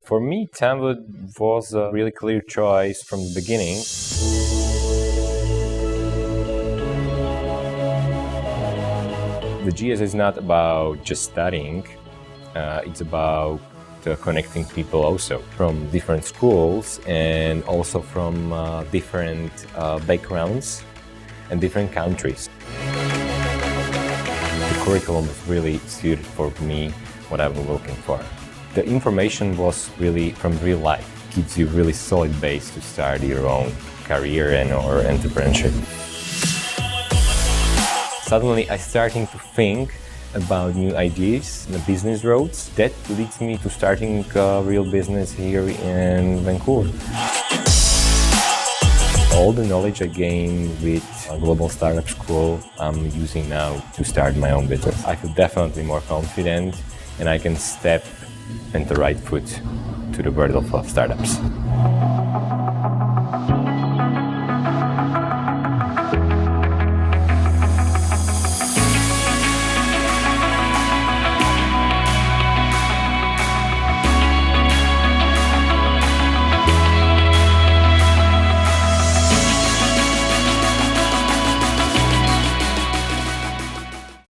For me, Tamwood was a really clear choice from the beginning. The GS is not about just studying, it's about connecting people also from different schools and also from different backgrounds and different countries. The curriculum was really suited for me, what I was looking for. The information was really from real life. It gives you really solid base to start your own career and or entrepreneurship. Suddenly I starting to think about new ideas, the business roads. That leads me to starting a real business here in Vancouver. All the knowledge I gained with a global startup school, I'm using now to start my own business. I feel definitely more confident and I can step in the right foot to the world of startups.